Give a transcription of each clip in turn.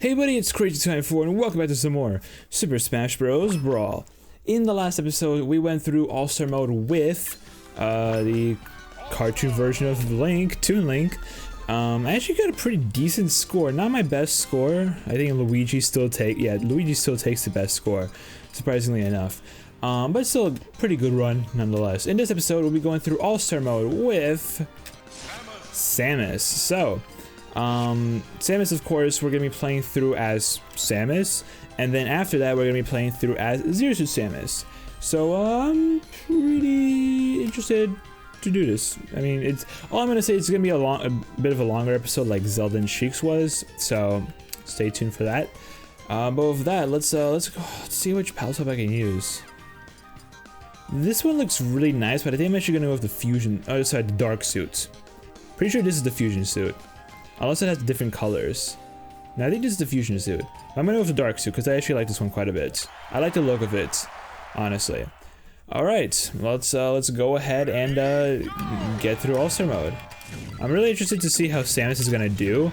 Hey buddy, it's Crazy24 and welcome back to some more Super Smash Bros. Brawl. In the last episode, we went through All-Star Mode with the cartoon version of Link, Toon Link. I actually got a pretty decent score, not my best score. I think Luigi still takes the best score, surprisingly enough. But still a pretty good run nonetheless. In this episode, we'll be going through All-Star Mode with Samus. So, Samus, of course, we're gonna be playing through as Samus, and then after that, we're gonna be playing through as Zeus Samus. So, I'm pretty interested to do this. I mean, it's all I'm gonna say. It's gonna be a bit of a longer episode, like Zelda and Sheik's was. So, stay tuned for that. But with that, let's see which power up I can use. This one looks really nice, but I think I'm actually gonna go with the fusion. Oh, sorry, the dark suit. Pretty sure this is the fusion suit. Unless it has different colors. No, I think this is the fusion suit. I'm gonna go with the dark suit because I actually like this one quite a bit. I like the look of it, honestly. Alright, let's go ahead and get through All-Star Mode. I'm really interested to see how Samus is gonna do.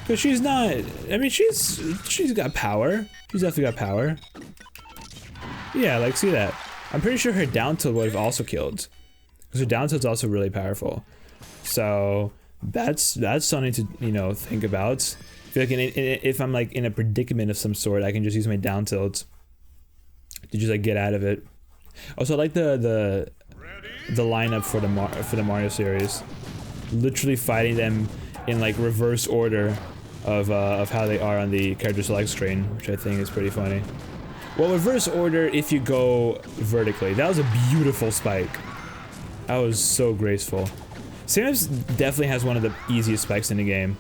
Because she's not, I mean, she's got power. She's definitely got power. Yeah, like, see that. I'm pretty sure her down tilt would have also killed. Because her down tilt's also really powerful. So that's something to, you know, think about. I feel like if I'm like in a predicament of some sort, I can just use my down tilt to just like get out of it. Also, I like the lineup for the Mario series. Literally fighting them in like reverse order of how they are on the character select screen, which I think is pretty funny. Well, reverse order if you go vertically. That was a beautiful spike. That was so graceful. Samus definitely has one of the easiest spikes in the game.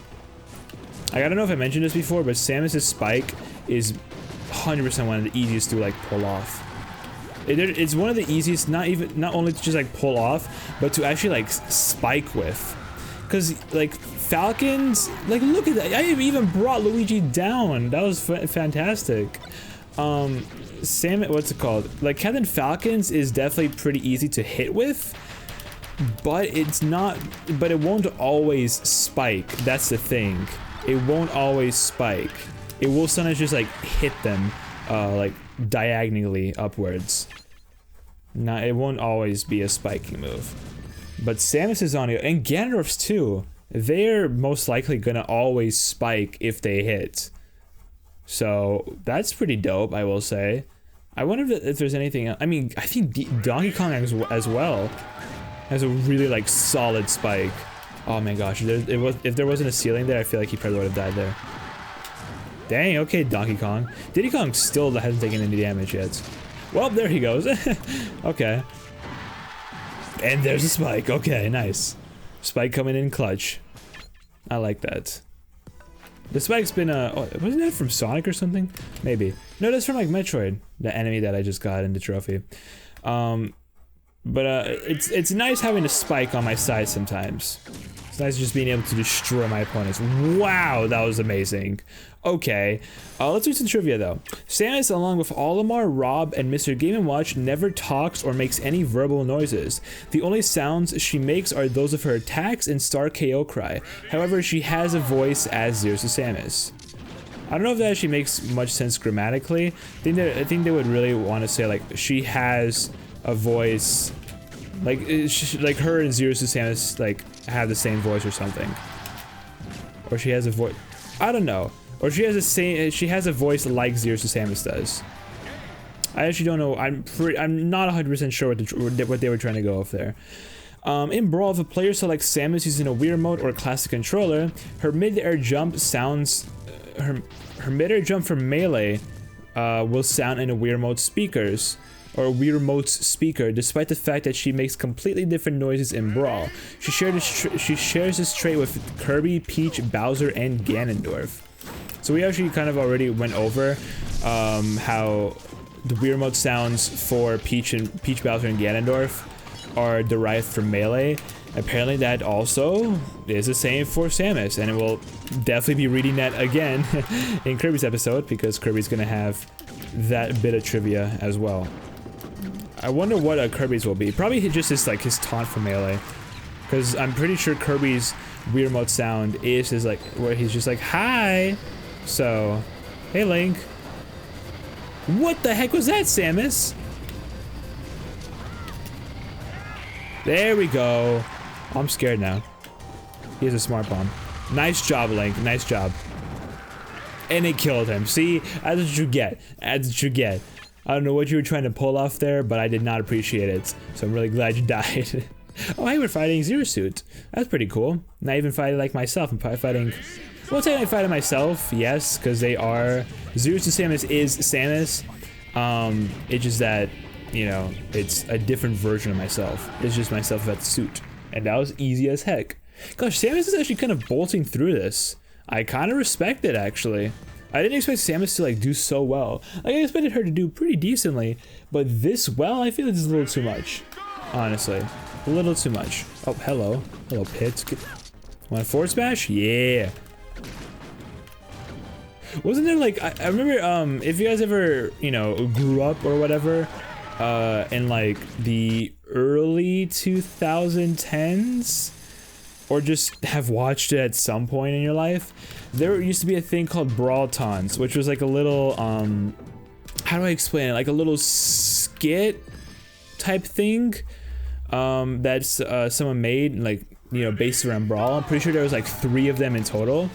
I don't know if I mentioned this before, but Samus's spike is 100% one of the easiest to like pull off. It's one of the easiest, not only to just like pull off, but to actually like spike with. Cause like Falcons, like look at that! I even brought Luigi down. That was fantastic. Samus, what's it called? Like Captain Falcons is definitely pretty easy to hit with. But it's not, but it won't always spike. That's the thing. It won't always spike. It will sometimes just like hit them, like diagonally upwards. It won't always be a spiking move. But Samus is on it, and Ganondorf's too. They're most likely gonna always spike if they hit. So that's pretty dope, I will say. I wonder if there's anything else. I mean, I think Donkey Kong as well has a really like solid spike. Oh my gosh, if there wasn't a ceiling there, I feel like he probably would have died there. Dang, okay, Donkey Kong. Diddy Kong still hasn't taken any damage yet. Well, there he goes. Okay. And there's a spike. Okay, nice. Spike coming in clutch. I like that. The spike's been wasn't that from Sonic or something? Maybe. No, that's from like Metroid, the enemy that I just got in the trophy. But it's nice having a spike on my side sometimes. It's nice just being able to destroy my opponents. Wow, that was amazing. Okay, let's do some trivia though. Samus, along with Olimar, Rob, and Mr. Game & Watch, never talks or makes any verbal noises. The only sounds she makes are those of her attacks and Star KO cry. However, she has a voice as Zeus Samus. I don't know if that actually makes much sense grammatically. I think they would really want to say like she has a voice, like her and Zeus Samus like have the same voice or something, or she has a voice. I don't know, or she has a voice like Zeus Samus does. I actually don't know. I'm not 100% sure what they were trying to go with there. In Brawl, if a player selects Samus using a Wii Remote or a classic controller, her mid-air jump sounds. Her mid-air jump from melee will sound in a Wii Remote speakers. Or Wii Remote's speaker, despite the fact that she makes completely different noises in Brawl. She shares this trait with Kirby, Peach, Bowser, and Ganondorf. So we actually kind of already went over how the Wii Remote sounds for Peach, Bowser, and Ganondorf are derived from Melee. Apparently that also is the same for Samus, and it will definitely be reading that again in Kirby's episode, because Kirby's gonna have that bit of trivia as well. I wonder what Kirby's will be. Probably just his taunt from Melee. Because I'm pretty sure Kirby's Wii Remote sound is his like, where he's just like, hi! So, Hey, Link. What the heck was that, Samus? There we go. I'm scared now. He has a smart bomb. Nice job, Link. Nice job. And it killed him. See? That's what you get. That's what you get. I don't know what you were trying to pull off there, but I did not appreciate it. So I'm really glad you died. Oh, hey, we're fighting Zero Suit. That's pretty cool. Not even fighting like myself. I'm probably fighting... Well, technically fighting myself, yes, because they are... Zeus Samus is Samus. It's just that, you know, it's a different version of myself. It's just myself without the suit. And that was easy as heck. Gosh, Samus is actually kind of bolting through this. I kind of respect it, actually. I didn't expect Samus to, like, do so well. Like, I expected her to do pretty decently, but this well, I feel it's a little too much. Honestly. A little too much. Oh, hello. Hello, Pit. Want a forward smash? Yeah. Wasn't there, like, I remember, if you guys ever, you know, grew up or whatever, in, like, the early 2010s, or just have watched it at some point in your life, there used to be a thing called Brawl Tons, which was like a little, how do I explain it? Like a little skit type thing, that's, someone made, like, you know, based around Brawl. I'm pretty sure there was like 3 of them in total.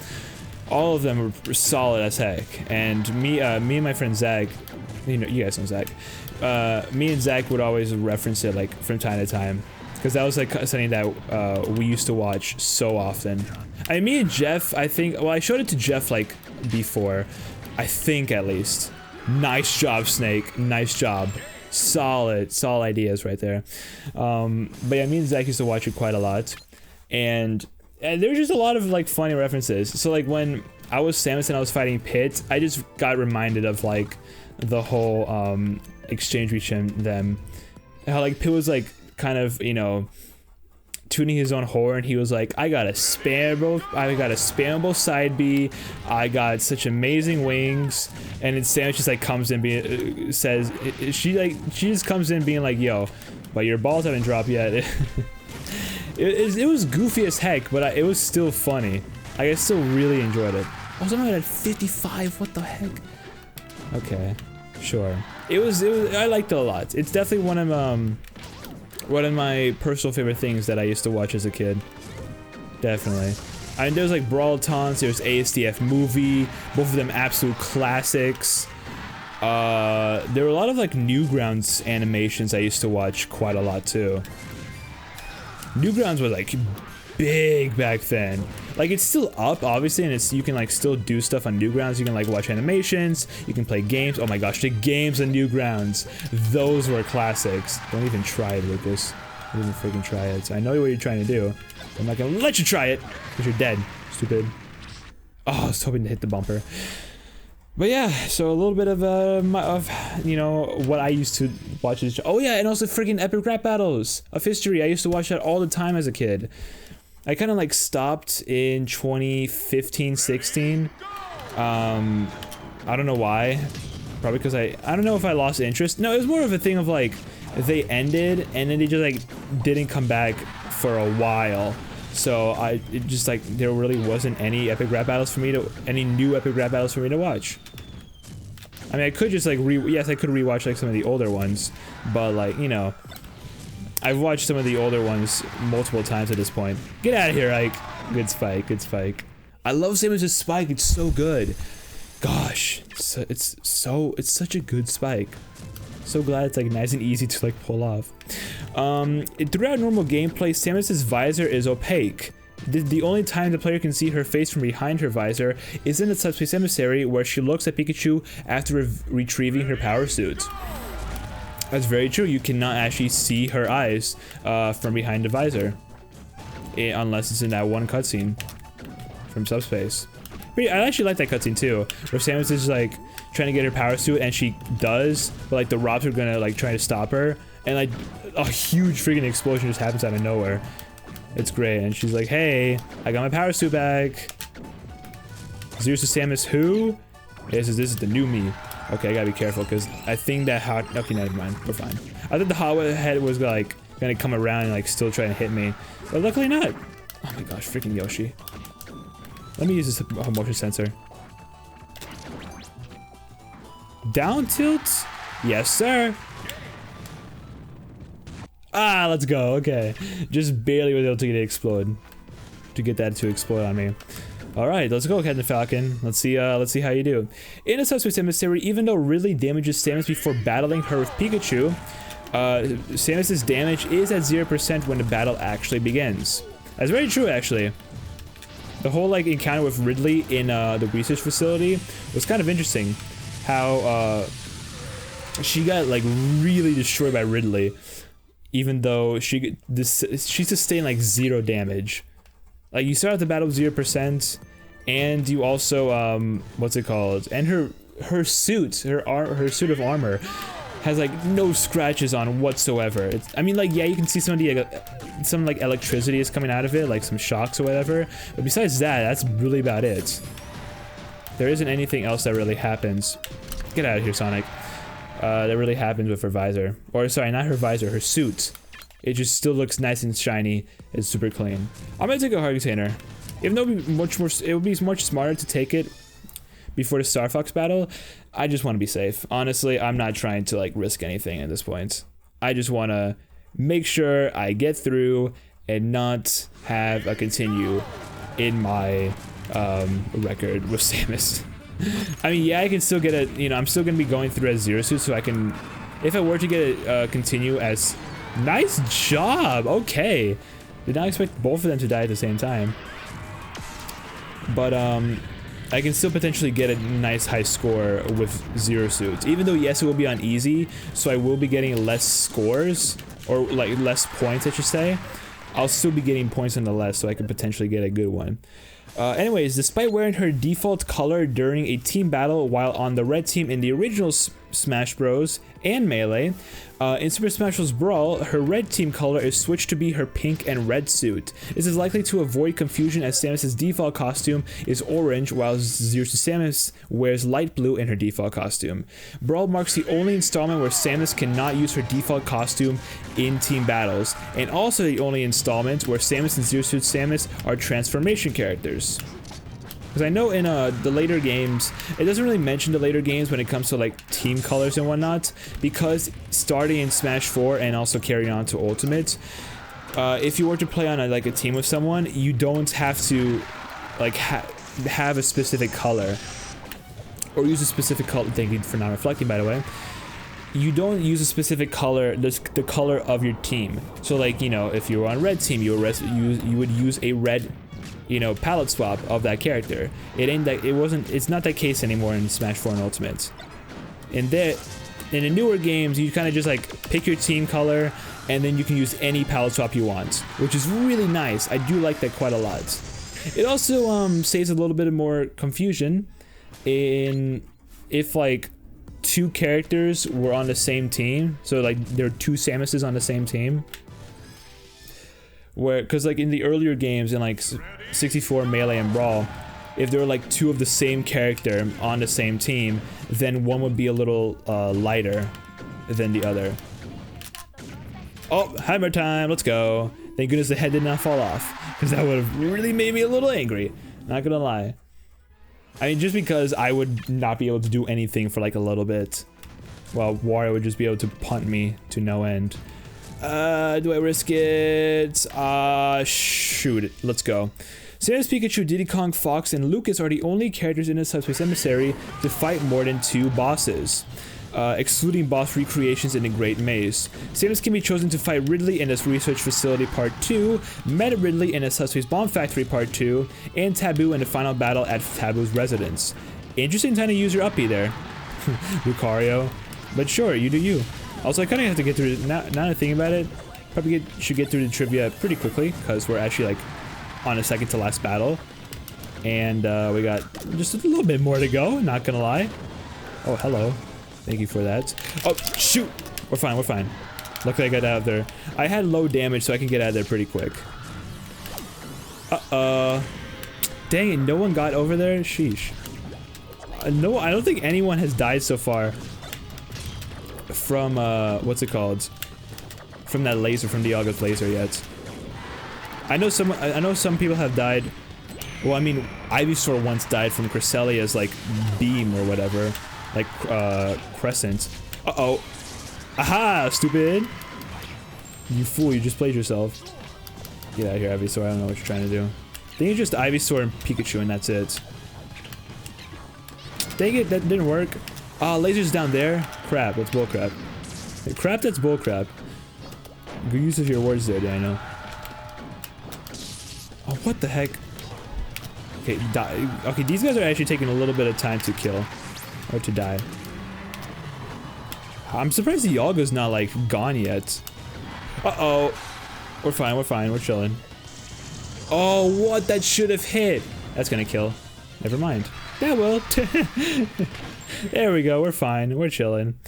All of them were solid as heck. And me and my friend Zach, you know, you guys know Zach, me and Zach would always reference it, like, from time to time. Because that was like something that we used to watch so often. I mean, me and Jeff, I think, well, I showed it to Jeff like before, I think at least. Nice job, Snake. Nice job. Solid ideas right there. But yeah, me and Zach used to watch it quite a lot. And there's just a lot of like funny references. So like when I was Samus and I was fighting Pit, I just got reminded of like the whole exchange between them. How like Pit was like, kind of, you know, tuning his own horn. He was like, I got a spammable side B, I got such amazing wings, and then Samus just like comes in being says she just comes in being like, yo, but your balls haven't dropped yet. it was goofy as heck, but it was still funny. Like, I still really enjoyed it. Oh, someone at 55, what the heck? Okay, sure. It was I liked it a lot. It's definitely one of my personal favorite things that I used to watch as a kid. Definitely. I mean, there's like Brawl Tons, there's ASDF Movie, both of them absolute classics. There were a lot of like Newgrounds animations I used to watch quite a lot too. Newgrounds was like big back then. Like, it's still up, obviously, and you can like still do stuff on Newgrounds. You can like watch animations, you can play games. Oh my gosh, the games on Newgrounds, those were classics. Don't even try it, Lucas. Don't even freaking try it. I know what you're trying to do. I'm not gonna let you try it, because you're dead, stupid. Oh, I was hoping to hit the bumper. But yeah, so a little bit of you know, what I used to watch. Oh yeah, and also freaking epic rap battles of history. I used to watch that all the time as a kid. I kind of like stopped in 2015, 16. I don't know why. Probably because I don't know if I lost interest. No, it was more of a thing of like, they ended and then they just like didn't come back for a while. So it just like, there really wasn't any epic rap battles for me any new epic rap battles for me to watch. I mean, I could just like yes, I could rewatch like some of the older ones, but like, you know, I've watched some of the older ones multiple times at this point. Get out of here, Ike. Good spike, good spike. I love Samus' spike, it's so good. Gosh, it's such a good spike. So glad it's like nice and easy to like pull off. Throughout normal gameplay, Samus' visor is opaque. The only time the player can see her face from behind her visor is in the Subspace Emissary, where she looks at Pikachu after retrieving her power suit. That's very true. You cannot actually see her eyes from behind the visor, unless it's in that one cutscene from Subspace. But I actually like that cutscene too, where Samus is like trying to get her power suit, and she does, but like the Robs are gonna like try to stop her, and like a huge freaking explosion just happens out of nowhere. It's great, and she's like, "Hey, I got my power suit back." Zeus Samus, who? This is the new me. Okay, I gotta be careful, because I think that hot... Okay, never mind. We're fine. I thought the hot head was like gonna come around and like still try to hit me, but luckily not. Oh my gosh, freaking Yoshi. Let me use this motion sensor. Down tilt? Yes, sir. Ah, let's go. Okay. Just barely was able to get it explode. To get that to explode on me. Alright, let's go, Captain Falcon. Let's see how you do. In a subspace emissary, even though Ridley damages Samus before battling her with Pikachu, Samus's damage is at 0% when the battle actually begins. That's very true, actually. The whole like encounter with Ridley in the research facility was kind of interesting. How she got like really destroyed by Ridley, even though she sustained like 0 damage. Like you start out the battle with 0%, and you also what's it called? And her suit, her suit of armor has like no scratches on whatsoever. I mean, like, yeah, you can see some of the some like electricity is coming out of it, like some shocks or whatever. But besides that, that's really about it. There isn't anything else that really happens. Get out of here, Sonic. That really happens with her visor, or sorry, not her visor, her suit. It just still looks nice and shiny. It's super clean. I'm gonna take a heart container, even though it would be much smarter to take it before the Star Fox battle. I just want to be safe. Honestly, I'm not trying to like risk anything at this point. I just want to make sure I get through and not have a continue in my record with Samus. I mean, yeah, I can still get a, you know, I'm still gonna be going through as Zero Suit, so I can, if I were to get a continue as, nice job, okay. Did not expect both of them to die at the same time. But I can still potentially get a nice high score with Zero Suit. Even though, yes, it will be on easy, so I will be getting less scores, or like less points, I should say. I'll still be getting points nonetheless, so I could potentially get a good one. Anyways, despite wearing her default color during a team battle while on the red team in the original Smash Bros. And Melee, in Super Smash Bros. Brawl, her red team color is switched to be her pink and red suit. This is likely to avoid confusion as Samus' default costume is orange while Zeus Samus wears light blue in her default costume. Brawl marks the only installment where Samus cannot use her default costume in team battles, and also the only installment where Samus and Zero Suit Samus are transformation characters. Because I know in the later games, it doesn't really mention the later games when it comes to like team colors and whatnot, because starting in Smash 4 and also carrying on to Ultimate, if you were to play on a team with someone, you don't have to like have a specific color or use a specific color. Thank you for not reflecting, by the way. You don't use a specific color, the color of your team. So like, you know, if you were on red team, you would use a red, you know, palette swap of that character. It's not that case anymore in Smash 4 and Ultimate. In the newer games, you kind of just like pick your team color and then you can use any palette swap you want, which is really nice. I do like that quite a lot. It also saves a little bit of more confusion in if like 2 characters were on the same team, so like there are 2 Samuses on the same team. Where, because like in the earlier games in like 64, Melee, and Brawl, if there were like 2 of the same character on the same team, then one would be a little lighter than the other. Oh, hammer time, let's go. Thank goodness the head did not fall off, because that would have really made me a little angry. Not gonna lie. I mean, just because I would not be able to do anything for like a little bit, while Wario would just be able to punt me to no end. Do I risk it? Shoot it. Let's go. Samus, Pikachu, Diddy Kong, Fox, and Lucas are the only characters in the Subspace Emissary to fight more than 2 bosses, excluding boss recreations in the Great Maze. Samus can be chosen to fight Ridley in this Research Facility Part 2, Meta Ridley in the Subspace Bomb Factory Part 2, and Taboo in the final battle at Taboo's residence. Interesting time to use your uppie there, Lucario. But sure, you do you. Also, I kind of have to get through, now that I think about it, probably should get through the trivia pretty quickly, because we're actually like on a second to last battle. And we got just a little bit more to go, not gonna lie. Oh, hello. Thank you for that. Oh, shoot! We're fine, we're fine. Luckily I got out of there. I had low damage, so I can get out of there pretty quick. Dang it, no one got over there? Sheesh. No, I don't think anyone has died so far. From, what's it called? From that laser, from the August laser yet. I know some people have died. Well, I mean, Ivysaur once died from Cresselia's, like, beam or whatever. like, crescent. Uh-oh. Aha, stupid. You fool, you just played yourself. Get out of here, Ivysaur. I don't know what you're trying to do. I think it's just Ivysaur and Pikachu and that's it. Dang it, that didn't work. Ah, laser's down there. Crap, that's bullcrap. Crap, that's bullcrap. Good use of your words there, Daniel. Oh, what the heck? Okay, die. Okay, these guys are actually taking a little bit of time to kill. Or to die. I'm surprised the Yalga's not, like, gone yet. Uh-oh. We're fine, we're chilling. Oh, what? That should have hit. That's gonna kill. Never mind. That will. There we go, we're fine, we're chilling.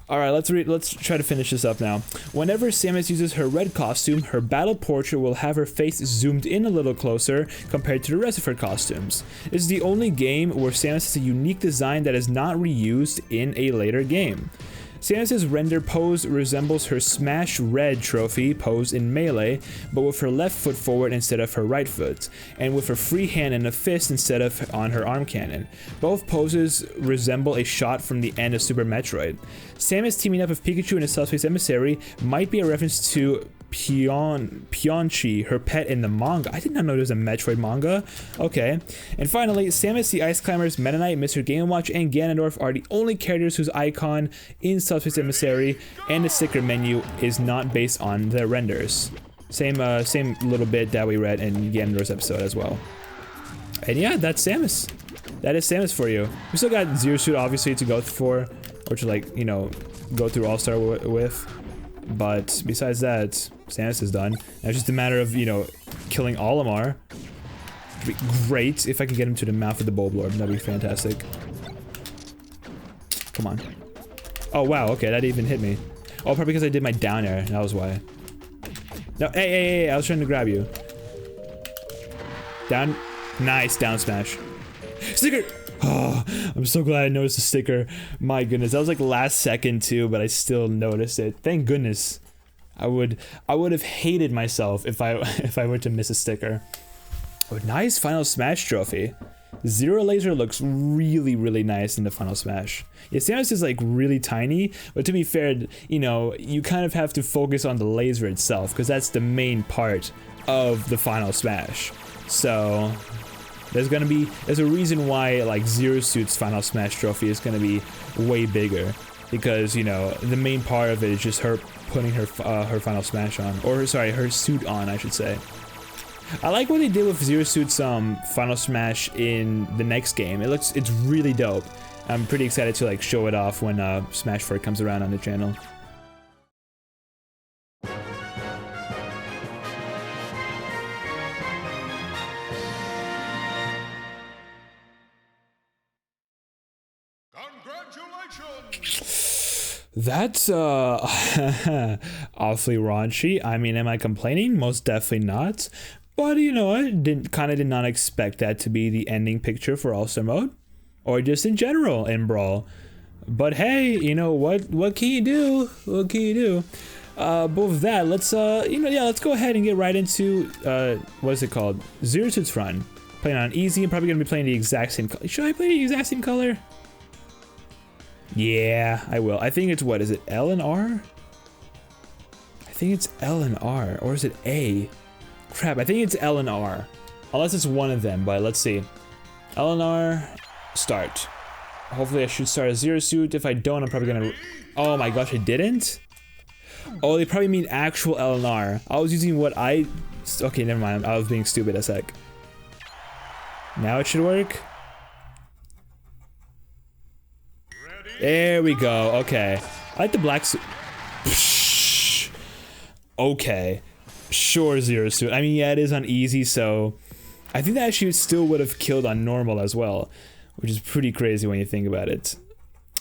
Alright, let's try to finish this up now. Whenever Samus uses her red costume, her battle portrait will have her face zoomed in a little closer compared to the rest of her costumes. This is the only game where Samus has a unique design that is not reused in a later game. Samus's render pose resembles her Smash Red trophy pose in Melee, but with her left foot forward instead of her right foot, and with her free hand and a fist instead of on her arm cannon. Both poses resemble a shot from the end of Super Metroid. Samus teaming up with Pikachu and a subspace emissary might be a reference to Pionchi, her pet in the manga. I did not know there was a Metroid manga. Okay. And finally, Samus, the Ice Climbers, Meta Knight, Mr. Game & Watch, and Ganondorf are the only characters whose icon in Subspace Emissary and the sticker menu is not based on their renders. Same little bit that we read in Ganondorf's episode as well. And yeah, that's Samus. That is Samus for you. We still got Zero Suit obviously to go for, or to like, you know, go through All-Star with. But besides that, Samus is done. Now it's just a matter of, you know, killing Olimar. It'd be great if I can get him to the mouth of the Bulblorb. That'd be fantastic. Come on. Oh wow, okay, that even hit me. Oh, probably because I did my down air. That was why. No, hey, I was trying to grab you. Down. Nice, down smash. Sticker! Oh, I'm so glad I noticed the sticker. My goodness, that was like last second too, but I still noticed it. Thank goodness. I would have hated myself if I were to miss a sticker. Oh, nice final smash trophy. Zero laser looks really, really nice in the final smash. Yeah, Samus is like really tiny, but to be fair, you know, you kind of have to focus on the laser itself because that's the main part of the final smash. So there's a reason why like Zero Suit's final smash trophy is gonna be way bigger, because you know the main part of it is just her putting her final smash on, or sorry, her suit on, I should say. I like what they did with Zero Suit's final smash in the next game. It's really dope. I'm pretty excited to like show it off when Smash 4 comes around on the channel. That's awfully raunchy. I mean, am I complaining? Most definitely not. But you know, I kind of did not expect that to be the ending picture for All-Star Mode, or just in general in Brawl. But hey, you know what can you do? What can you do? But with that, let's let's go ahead and get right into what is it called? Zero Suit's run. Playing on easy. I'm probably gonna be playing the exact same color. Should I play the exact same color? Yeah, I will. I think it's, what is it, L and R? I think it's L and R, or is it A? Crap, I think it's L and R. Unless it's one of them, but let's see. L and R, start. Hopefully I should start a Zero Suit. If I don't, I'm probably gonna... Oh my gosh, I didn't? Oh, they probably mean actual L and R. I was using what I... Okay, never mind. I was being stupid a sec. Now it should work. There we go. Okay. I like the black suit. Okay. Sure, Zero Suit. I mean, yeah, it is on easy, so I think that actually still would have killed on normal as well, which is pretty crazy when you think about it.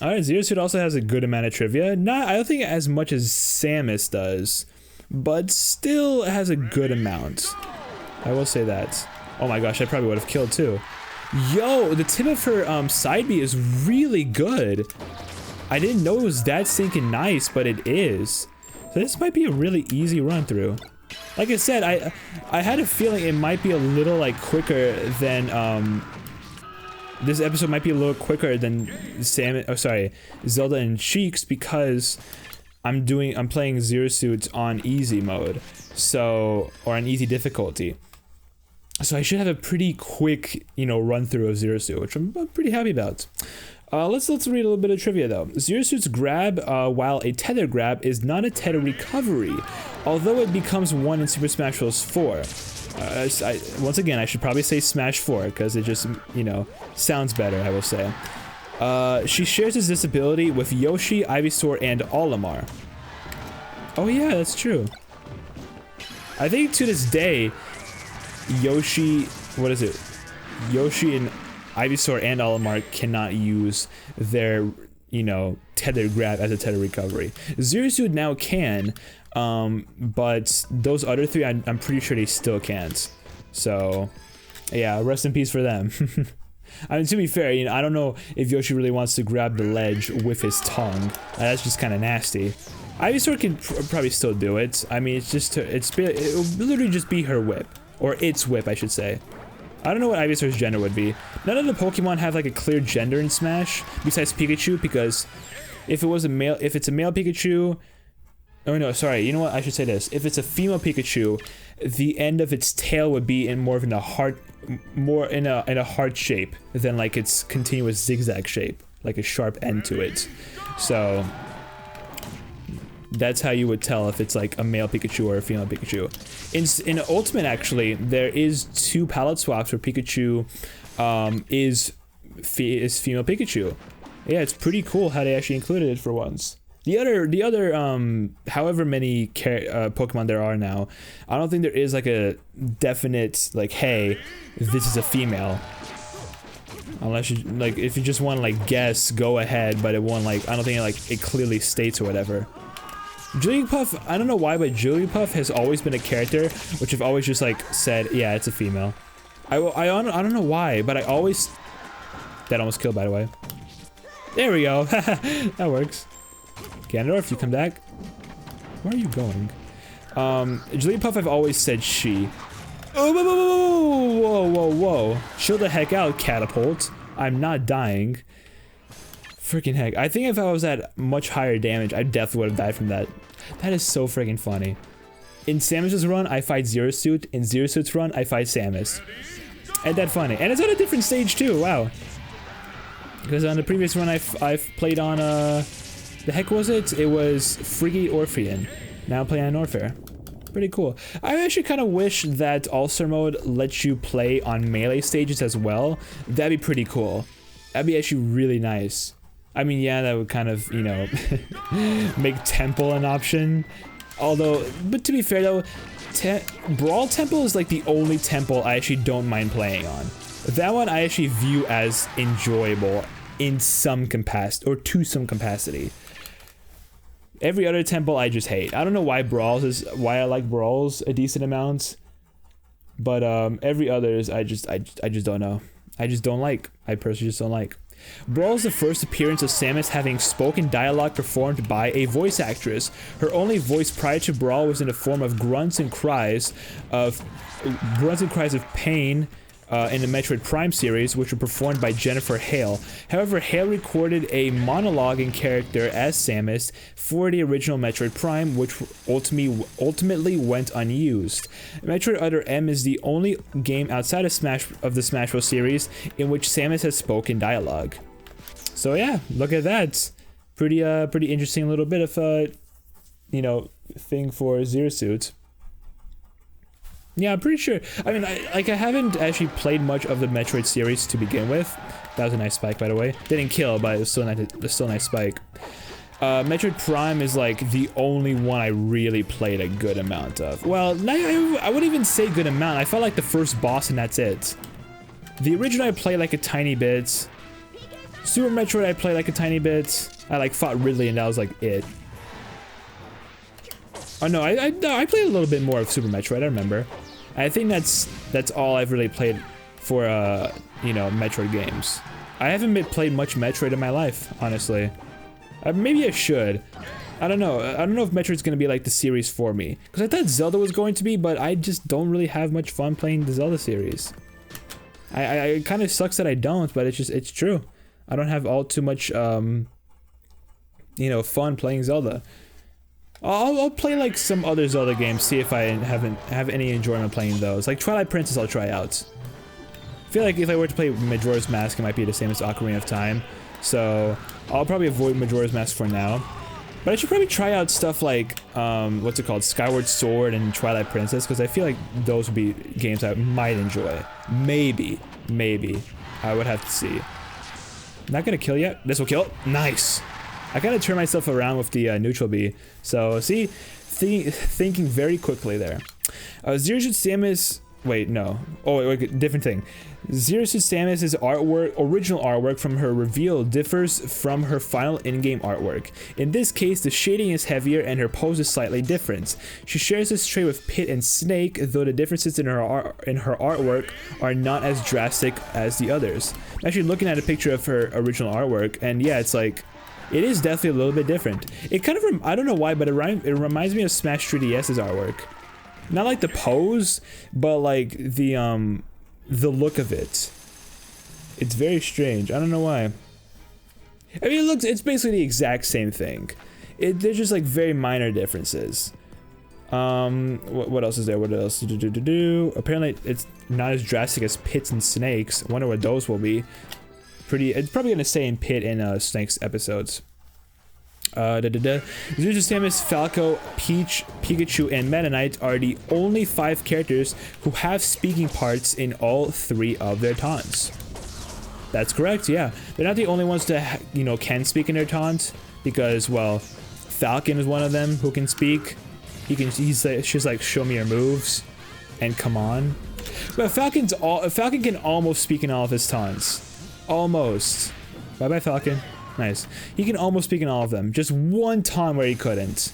Alright, Zero Suit also has a good amount of trivia. I don't think as much as Samus does, but still has a good amount. I will say that. Oh my gosh, I probably would have killed too. Yo, the tip of her side B is really good. I didn't know it was that stinking nice, but it is. So this might be a really easy run through. Like I said, I had a feeling it might be a little like quicker than this episode might be a little quicker than Zelda and Cheeks because I'm playing Zero Suit on easy mode, so, or on easy difficulty. So I should have a pretty quick, you know, run through of Zero Suit, which I'm pretty happy about. Let's read a little bit of trivia though. Zero Suit's grab, while a tether grab, is not a tether recovery, although it becomes one in Super Smash Bros. 4. Once again, I should probably say Smash 4 because it just, you know, sounds better, I will say. She shares this ability with Yoshi, Ivysaur, and Olimar. Oh yeah, that's true. I think to this day, Yoshi, what is it? Yoshi and Ivysaur and Olimar cannot use their, you know, tether grab as a tether recovery. Zero Suit now can, but those other three, I'm pretty sure they still can't. So, yeah, rest in peace for them. I mean, to be fair, you know, I don't know if Yoshi really wants to grab the ledge with his tongue. That's just kind of nasty. Ivysaur can probably still do it. I mean, it'll literally just be her whip. Or its whip, I should say. I don't know what Ivysaur's gender would be. None of the Pokemon have like a clear gender in Smash, besides Pikachu, because if it's a male Pikachu, oh no, sorry, you know what, I should say this. If it's a female Pikachu, the end of its tail would be in more in a heart shape than like its continuous zigzag shape, like a sharp end to it. So that's how you would tell if it's like a male Pikachu or a female Pikachu. In Ultimate, actually, there is 2 palette swaps where Pikachu is female Pikachu. Yeah, it's pretty cool how they actually included it for once. The other however many Pokemon there are now, I don't think there is like a definite like, hey, this is a female. Unless you like, if you just want to like guess, go ahead, but it won't like, I don't think it clearly states or whatever. Jigglypuff, I don't know why, but Jigglypuff has always been a character which I've always just like said, yeah, it's a female. I don't know why, but I always... That almost killed, by the way. There we go. That works. Ganondorf, you come back. Where are you going? Jigglypuff, I've always said she. Oh, whoa. Chill the heck out, Catapult. I'm not dying. Freaking heck. I think if I was at much higher damage, I definitely would have died from that. That is so freaking funny. In Samus's run, I fight Zero Suit. In Zero Suit's run, I fight Samus. Ain't that funny? And it's on a different stage too, wow. Because on the previous run I've played on, the heck was it? It was Friggy Orphean. Now I'm playing on Norfair. Pretty cool. I actually kind of wish that All-Star Mode lets you play on melee stages as well. That'd be pretty cool. That'd be actually really nice. I mean, yeah, that would kind of, you know, make Temple an option. Although, but to be fair though, Brawl Temple is like the only temple I actually don't mind playing on. That one I actually view as enjoyable in some capacity, or to some capacity. Every other temple I just hate. I don't know why I like Brawls a decent amount, but every others I just don't know. I just don't like. I personally just don't like. Brawl is the first appearance of Samus having spoken dialogue performed by a voice actress. Her only voice prior to Brawl was in the form of grunts and cries of pain in the Metroid Prime series, which were performed by Jennifer Hale. However, Hale recorded a monologue in character as Samus for the original Metroid Prime, which ultimately went unused. Metroid Other M is the only game outside of the Smash Bros. Series in which Samus has spoken dialogue. So yeah, look at that. Pretty interesting little bit of you know, thing for Zero Suit. Yeah, I'm pretty sure. I mean, I haven't actually played much of the Metroid series to begin with. That was a nice spike, by the way. Didn't kill, but it was still a nice spike. Metroid Prime is like the only one I really played a good amount of. Well, I wouldn't even say good amount. I felt like the first boss and that's it. The original I played like a tiny bit. Super Metroid I played like a tiny bit. I like fought Ridley and that was like it. Oh no, I played a little bit more of Super Metroid, I remember. I think that's all I've really played for, you know, Metroid games. I haven't played much Metroid in my life, honestly. Maybe I should. I don't know. I don't know if Metroid's gonna be like the series for me. Because I thought Zelda was going to be, but I just don't really have much fun playing the Zelda series. It kind of sucks that I don't, but it's true. I don't have all too much, you know, fun playing Zelda. I'll play like some other Zelda games, see if I have any enjoyment playing those. Like Twilight Princess, I'll try out. I feel like if I were to play Majora's Mask, it might be the same as Ocarina of Time. So I'll probably avoid Majora's Mask for now. But I should probably try out stuff like, what's it called, Skyward Sword and Twilight Princess, because I feel like those would be games I might enjoy. Maybe. I would have to see. Not gonna kill yet. This will kill. Nice. I gotta turn myself around with the neutral B. So, see, thinking very quickly there. Zeus Samus. Wait, no. Oh, wait, different thing. Zeus Samus' original artwork from her reveal differs from her final in-game artwork. In this case, the shading is heavier and her pose is slightly different. She shares this trait with Pit and Snake, though the differences in her artwork are not as drastic as the others. I'm actually looking at a picture of her original artwork, and yeah, it's like, it is definitely a little bit different. It kind of, I don't know why, but it reminds me of Smash 3DS's artwork. Not like the pose, but like the look of it. It's very strange. I don't know why. I mean, it's basically the exact same thing. They're just like very minor differences. What else is there? What else? Apparently, it's not as drastic as Pits and Snakes. I wonder what those will be. It's probably gonna say in Pit and Snake's episodes. Zeus Samus, Falco, Peach, Pikachu, and Meta Knight are the only 5 characters who have speaking parts in all 3 of their taunts. That's correct, yeah. They're not the only ones that, you know, can speak in their taunts, because, well, Falcon is one of them who can speak. She's like, show me your moves, and come on. But Falcon can almost speak in all of his taunts. Almost. Bye-bye, Falcon. Nice. He can almost speak in all of them. Just one time where he couldn't.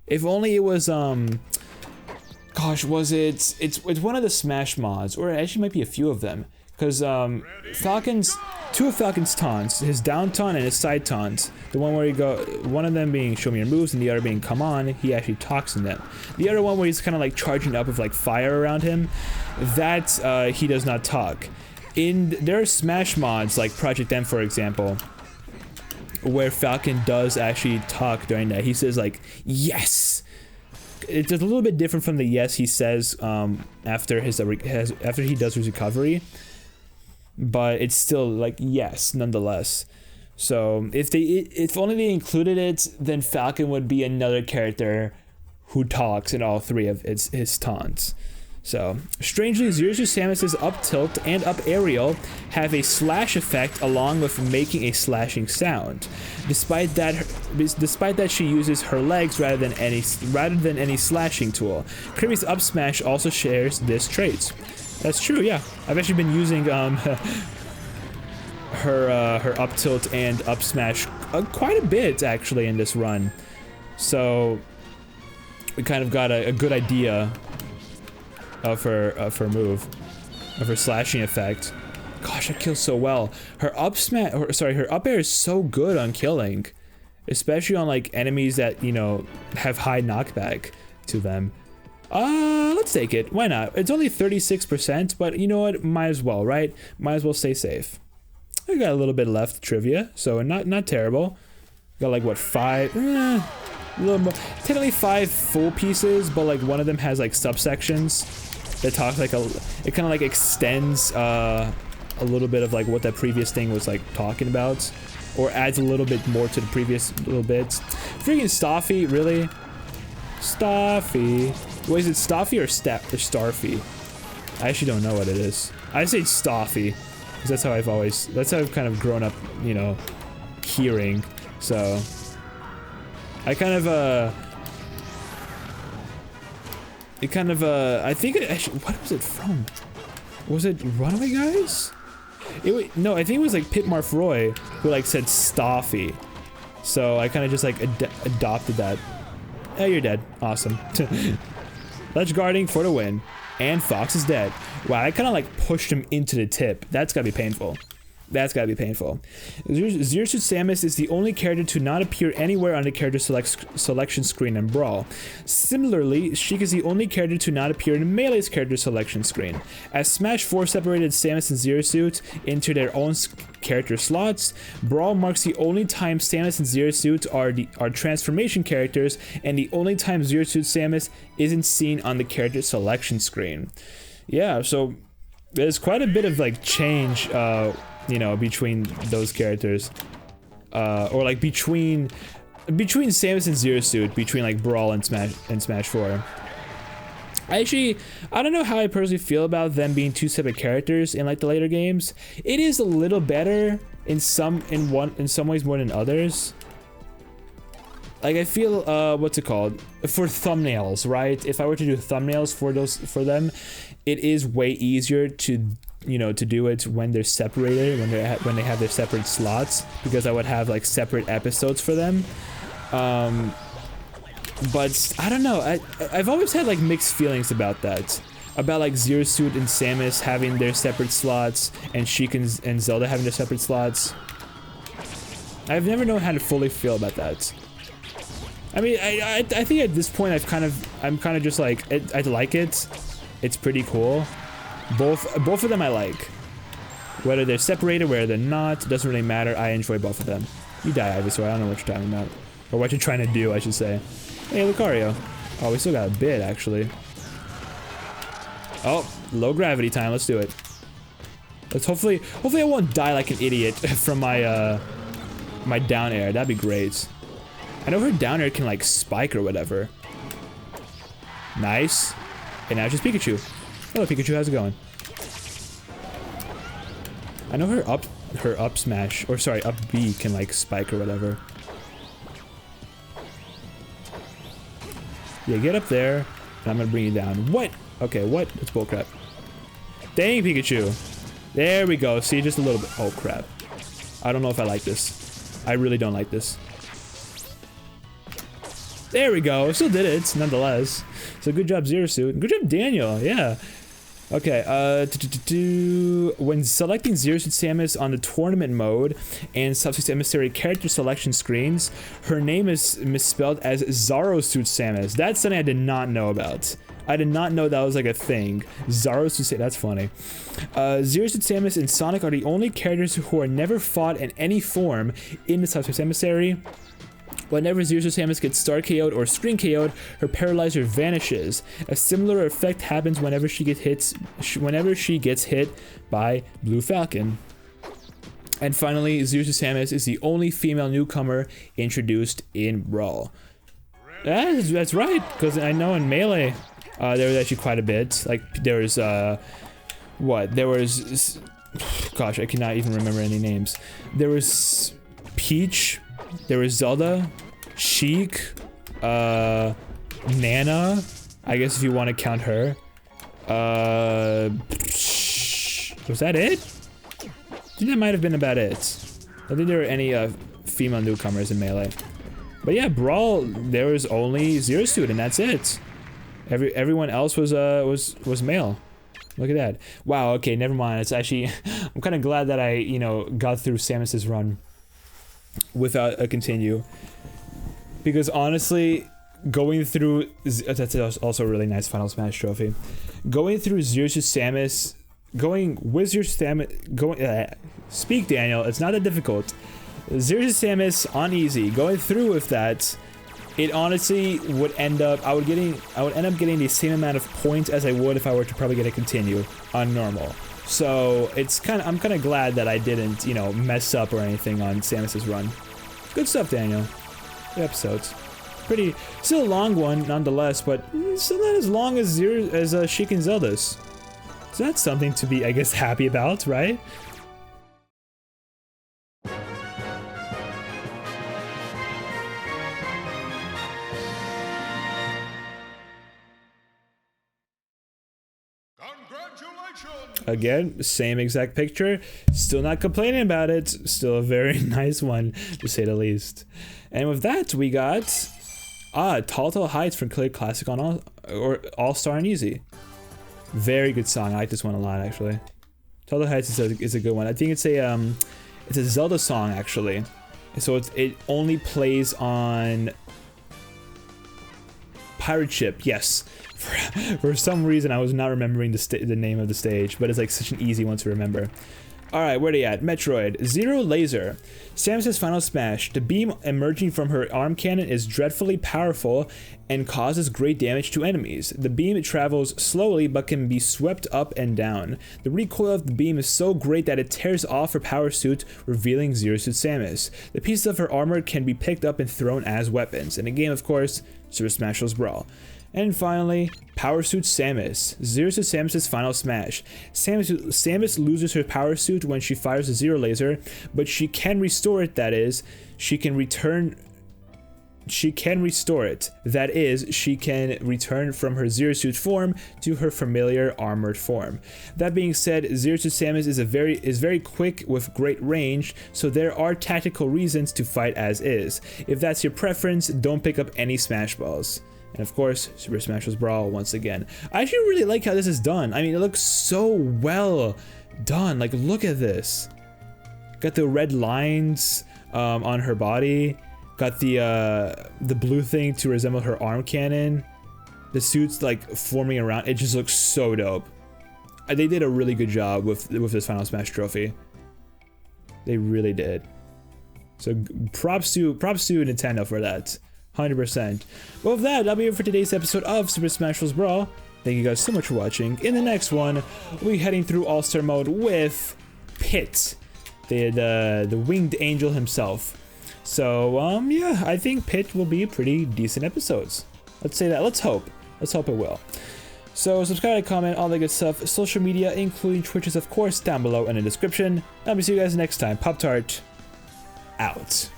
If only it was, gosh, was it? It's one of the Smash mods, or it actually might be a few of them. Because, two of Falcon's taunts, his down taunt and his side taunt, the one where one of them being show me your moves and the other being come on, he actually talks in them. The other one where he's kind of like charging up with like fire around him, that, he does not talk. There are Smash mods, like Project M for example, where Falcon does actually talk during that. He says like, yes! It's a little bit different from the yes he says after he does his recovery, but it's still like yes nonetheless. So if only they included it, then Falcon would be another character who talks in all 3 of his taunts. So, strangely, Zeus Samus' up tilt and up aerial have a slash effect along with making a slashing sound. Despite that she uses her legs rather than any slashing tool. Kirby's up smash also shares this trait. That's true, yeah. I've actually been using her up tilt and up smash quite a bit actually in this run. So we kind of got a good idea of her move, of her slashing effect. Gosh, that kills so well. Her up air is so good on killing, especially on like enemies that, you know, have high knockback to them. Let's take it. Why not? It's only 36%, but you know what? Might as well, right? Might as well stay safe. We got a little bit left trivia, so not terrible. Got like what, 5? A little more. Technically 5 full pieces, but like one of them has like subsections that talk like it kind of like extends a little bit of like what that previous thing was like talking about, or adds a little bit more to the previous little bits. Freaking Staffy, really? Staffy. Wait, is it Staffy or Starfy? I actually don't know what it is. I say Staffy because that's how I've kind of grown up, you know, hearing. So I kind of I think it actually, what was it from? Was it Runaway Guys? No, I think it was like Pit Marfroy who like said Staffy. So I kind of just like adopted that. Oh, you're dead. Awesome. Ledge guarding for the win. And Fox is dead. Wow, I kind of like pushed him into the tip. That's gotta be painful. That's gotta be painful. Zeus Samus is the only character to not appear anywhere on the character selection screen in Brawl. Similarly, Sheik is the only character to not appear in Melee's character selection screen. As Smash 4 separated Samus and Zero Suit into their own character slots, Brawl marks the only time Samus and Zero Suit are transformation characters, and the only time Zero Suit Samus isn't seen on the character selection screen. Yeah, so there's quite a bit of like change, you know, between those characters, or like between Samus and Zero Suit, between like Brawl and Smash 4. I don't know how I personally feel about them being two separate characters in like the later games. It is a little better in some ways more than others. Like I feel, what's it called? For thumbnails, right? If I were to do thumbnails for them, it is way easier to, you know, to do it when they're separated, when they have their separate slots, because I would have like separate episodes for them. But I don't know, I've always had like mixed feelings about that. About like Zero Suit and Samus having their separate slots, and Sheik and Zelda having their separate slots. I've never known how to fully feel about that. I mean, I think at this point I'm kind of just like, I like it. It's pretty cool. Both of them I like. Whether they're separated, whether they're not, doesn't really matter. I enjoy both of them. You die, Ivysaur. I don't know what you're talking about. Or what you're trying to do, I should say. Hey, Lucario. Oh, we still got a bit, actually. Oh, low gravity time. Let's do it. Let's hopefully I won't die like an idiot from my my down air. That'd be great. I know her down air can like spike or whatever. Nice. And now it's just Pikachu. Hello, Pikachu. How's it going? I know her up smash, or sorry, up B can like spike or whatever. Yeah, get up there, and I'm gonna bring you down. What? Okay, what? That's bullcrap. Dang, Pikachu. There we go. See, just a little bit. Oh, crap. I don't know if I like this. I really don't like this. There we go. Still did it, nonetheless. So good job, Zero Suit. Good job, Daniel. Yeah. Okay, when selecting Zero Suit Samus on the tournament mode and Subspace Emissary character selection screens, her name is misspelled as Zaro Suit Samus. That's something I did not know about. I did not know that was like a thing. Zaro Suit Samus, that's funny. Zero Suit Samus and Sonic are the only characters who are never fought in any form in the Subspace Emissary. Whenever Zero Suit Samus gets star KO'd or screen KO'd, her paralyzer vanishes. A similar effect happens whenever she gets hit by Blue Falcon. And finally, Zero Suit Samus is the only female newcomer introduced in Brawl. That's right, because I know in Melee, there was actually quite a bit. Like there was gosh, I cannot even remember any names. There was Peach. There was Zelda, Sheik, Nana, I guess if you want to count her. Was that it? I think that might have been about it. I don't think there were any female newcomers in Melee. But yeah, Brawl, there was only Zero Suit, and that's it. Everyone else was male. Look at that. Wow, okay, never mind. It's actually, I'm kind of glad that I, you know, got through Samus's run without a continue, because honestly, going through that's also a really nice Final Smash trophy. Going through Zero Suit Samus, speak Daniel, it's not that difficult. Zero Suit Samus on easy, going through with that, it honestly would end up I would end up getting the same amount of points as I would if I were to probably get a continue on normal. So I'm kind of glad that I didn't, you know, mess up or anything on Samus's run. Good stuff, Daniel. Good episodes. Still a long one, nonetheless, but still not as long as Sheik and Zelda's. So that's something to be, I guess, happy about, right? Again, same exact picture. Still not complaining about it. Still a very nice one, to say the least. And with that, we got Tall Heights from Classic on All-Star and Easy. Very good song. I like this one a lot, actually. Total Heights is a good one. I think it's a Zelda song actually. So it only plays on Pirate Ship. Yes. For some reason I was not remembering the name of the stage, but it's like such an easy one to remember. Alright, where they at? Metroid. Zero Laser. Samus's final smash. The beam emerging from her arm cannon is dreadfully powerful and causes great damage to enemies. The beam travels slowly but can be swept up and down. The recoil of the beam is so great that it tears off her power suit, revealing Zeus Samus. The pieces of her armor can be picked up and thrown as weapons. In the game, of course, Super Smash Bros. Brawl. And finally, Power Suit Samus. Zeus Samus' final smash. Samus loses her power suit when she fires a Zero Laser, but she can restore it, that is, she can return from her Zero Suit form to her familiar armored form. That being said, Zero Suit Samus is very quick with great range, so there are tactical reasons to fight as is. If that's your preference, don't pick up any Smash Balls. And of course, Super Smash Bros. Brawl once again. I actually really like how this is done. I mean, it looks so well done. Like, look at this. Got the red lines on her body. Got the blue thing to resemble her arm cannon. The suit's like forming around. It just looks so dope. They did a really good job with this Final Smash trophy. They really did. So props to Nintendo for that. 100%. Well, with that, that'll be it for today's episode of Super Smash Bros. Brawl. Thank you guys so much for watching. In the next one, we'll be heading through All-Star Mode with Pit, the winged angel himself. So, yeah, I think Pit will be pretty decent episodes. Let's say that. Let's hope. Let's hope it will. So, subscribe, comment, all that good stuff. Social media, including Twitch, is of course down below in the description. I'll see you guys next time. Pop-Tart, out.